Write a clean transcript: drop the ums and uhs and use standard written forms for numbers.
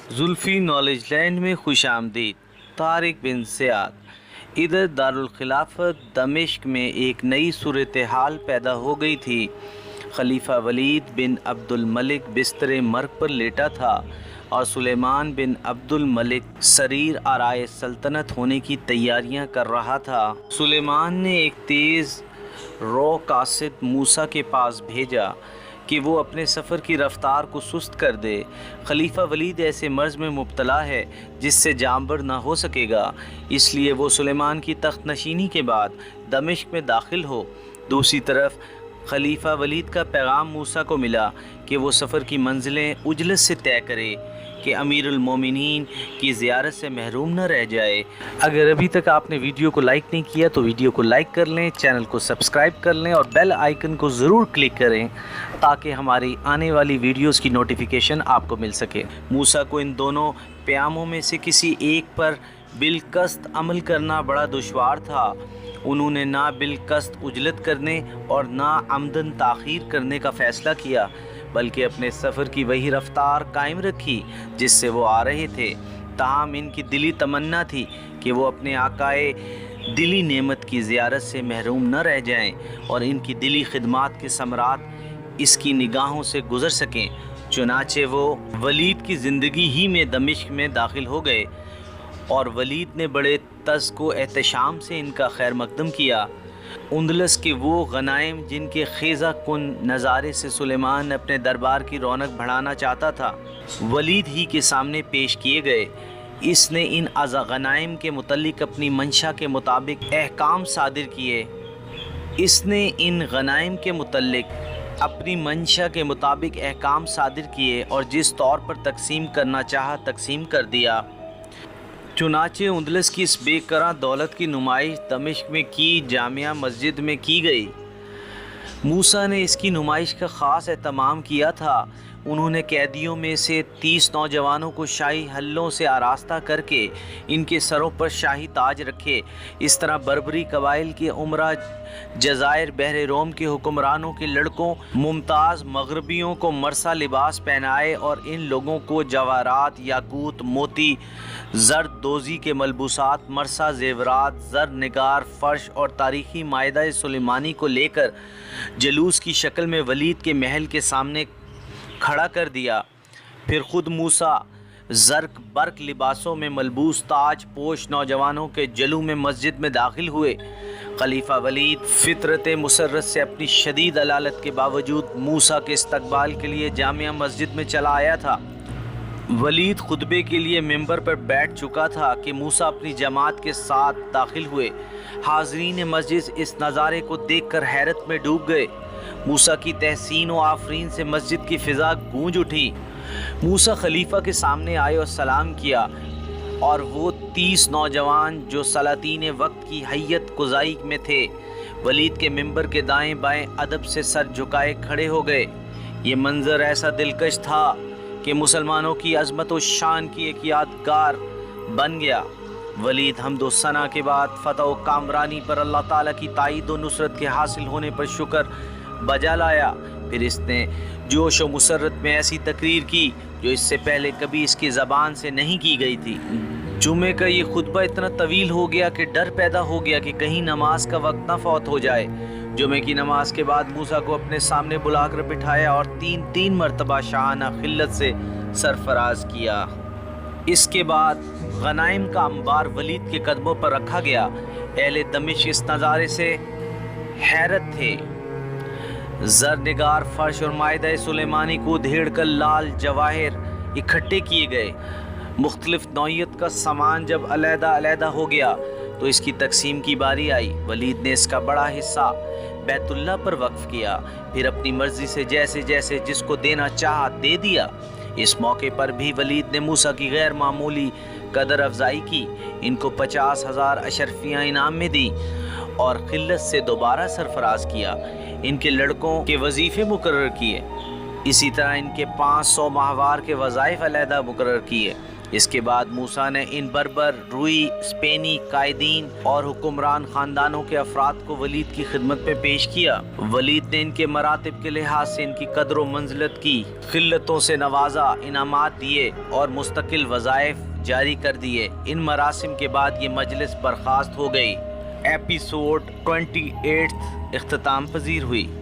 Zulfi knowledge land में खुश आमदीद। Tariq bin Ziyad. इधर दारुल खिलाफत दमिश्क में एक नई सूरत हाल पैदा हो गई थी। खलीफा वलीद बिन अब्दुल मलिक बिस्तर मर्ग पर लेटा था और सुलेमान बिन अब्दुल मलिक सरीर आराए सल्तनत होने की तैयारियां कर रहा था। सुलेमान ने एक तेज़ रो कासिद मूसा के पास भेजा कि वो अपने सफ़र की रफ्तार को सुस्त कर दे। खलीफा वलीद ऐसे मर्ज़ में मुब्तला है जिससे जानबर ना हो सकेगा, इसलिए वो सुलेमान की तख्त नशीनी के बाद दमिश्क में दाखिल हो। दूसरी तरफ खलीफा वलीद का पैगाम मूसा को मिला कि वो सफ़र की मंजिलें उजलत से तय करे कि अमीरुल मोमिनीन की ज़ियारत से महरूम न रह जाए। अगर अभी तक आपने वीडियो को लाइक नहीं किया तो वीडियो को लाइक कर लें, चैनल को सब्सक्राइब कर लें और बेल आइकन को ज़रूर क्लिक करें ताकि हमारी आने वाली वीडियोस की नोटिफिकेशन आपको मिल सके। मूसा को इन दोनों प्यामों में से किसी एक पर बिलकस्त अमल करना बड़ा दुश्वार था। उन्होंने ना बिलकस्त उजलत करने और ना आमदन ताख़ीर करने का फ़ैसला किया, बल्कि अपने सफ़र की वही रफ्तार कायम रखी जिससे वो आ रहे थे। ताहम इनकी दिली तमन्ना थी कि वो अपने आकाए दिली नेमत की ज़ियारत से महरूम न रह जाएं और इनकी दिली खिदमात के समरात इसकी निगाहों से गुज़र सकें। चुनाचे वो वलीद की ज़िंदगी ही में दमिश्क में दाखिल हो गए और वलीद ने बड़े तज़्को एहतशाम से इनका खैर मकदम किया। उंदलस के वो गनाइम जिनके खेज़ा कुन नज़ारे से सुलेमान अपने दरबार की रौनक बढ़ाना चाहता था, वलीद ही के सामने पेश किए गए। इसने इन गनाइम के मुतल्लिक अपनी मंशा के मुताबिक अहकाम सादिर किए। इसने इन गनाइम के मुतल्लिक अपनी मंशा के मुताबिक अहकाम सादिर किए और जिस तौर पर तकसीम करना चाहा तकसीम कर दिया। चुनाचे उंदलस की इस बेकरां दौलत की नुमाइश दमिश्क में की जामिया मस्जिद में की गई। मूसा ने इसकी नुमाइश का ख़ास एहतमाम किया था। उन्होंने कैदियों में से 30 नौजवानों को शाही हल्लों से आरास्ता करके इनके सरों पर शाही ताज रखे। इस तरह बर्बरी कबाइल के उमरा, जज़ायर बहर रोम के हुक्मरानों के लड़कों, मुमताज़ मगरबियों को मरसा लिबास पहनाए और इन लोगों को जवाहरात, याकूत, मोती, ज़र्द दोज़ी के मलबूसात, मरसा ज़ेवरात, ज़र निगार, फ़र्श और तारीख़ी मायदा सुलेमानी को लेकर जलूस की शक्ल में वलीद के महल के सामने खड़ा कर दिया। फिर ख़ुद मूसा ज़र्क बर्क लिबासों में मलबूस ताज पोश नौजवानों के जलू में मस्जिद में दाखिल हुए। खलीफा वलीद फितरत मुसर्रत से अपनी शदीद अलालत के बावजूद मूसा के इस्तकबाल के लिए जामिया मस्जिद में चला आया था। वलीद खुतबे के लिए मिंबर पर बैठ चुका था कि मूसा अपनी जमात के साथ दाखिल हुए। हाज़रीन मस्जिद इस नज़ारे को देखकर हैरत में डूब गए। मूसा की तहसीन व आफरीन से मस्जिद की फ़िज़ा गूंज उठी। मूसा खलीफा के सामने आए और सलाम किया और वो 30 नौजवान जो सलातीन वक्त की हैयत कुज़ाई में थे, वलीद के मिंबर के दाएं बाएं अदब से सर झुकाए खड़े हो गए। ये मंज़र ऐसा दिलकश था कि मुसलमानों की अज़मत व शान की एक यादगार बन गया। वलीद हम्द व सना के बाद फ़तह व कामरानी पर अल्लाह ताला की ताईद व नुसरत के हासिल होने पर शुक्र बजा लाया। फिर इसने जोश व मुसर्रत में ऐसी तकरीर की जो इससे पहले कभी इसकी ज़बान से नहीं की गई थी। जुमे का ये खुतबा इतना तवील हो गया कि डर पैदा हो गया कि कहीं नमाज का वक्त न फौत हो जाए। जुमे की नमाज के बाद मूसा को अपने सामने बुलाकर बिठाया और 3 मरतबा शाहाना खिल्लत से सरफराज किया। इसके बाद गनाइम का अंबार वलीद के कदमों पर रखा गया। अहले दमिश्क इस नज़ारे से हैरत थे। ज़र निगार, फ़र्श और मायदा सुलेमानी को उधेड़ कर लाल जवाहिर इकट्ठे किए गए। मुख्तलिफ नौइयत का सामान जब अलहदा हो गया तो इसकी तकसीम की बारी आई। वलीद ने इसका बड़ा हिस्सा बैतुल्लाह पर वक्फ किया, फिर अपनी मर्ज़ी से जैसे जैसे जिसको देना चाहा दे दिया। इस मौके पर भी वलीद ने मूसा की गैर मामूली कदर अफजाई की। इनको 50,000 अशरफियाँ इनाम में दी और खिल्लत से दोबारा सरफराज किया। इनके लड़कों के वजीफ़े मुकर्रर किए। इसी तरह इनके 500 माहवार के वज़ाइफ अलहदा मुकर्रर किए। اس کے بعد موسیٰ نے ان بربر، روئی، اسپینی قائدین اور حکمران خاندانوں کے افراد کو ولید کی خدمت میں پیش کیا۔ ولید نے ان کے مراتب کے لحاظ سے ان کی قدر و منزلت کی، خلتوں سے نوازا، انعامات دیے اور مستقل وظائف جاری کر دیے۔ ان مراسم کے بعد یہ مجلس برخاست ہو گئی۔ ایپیسوڈ 28 اختتام پذیر ہوئی۔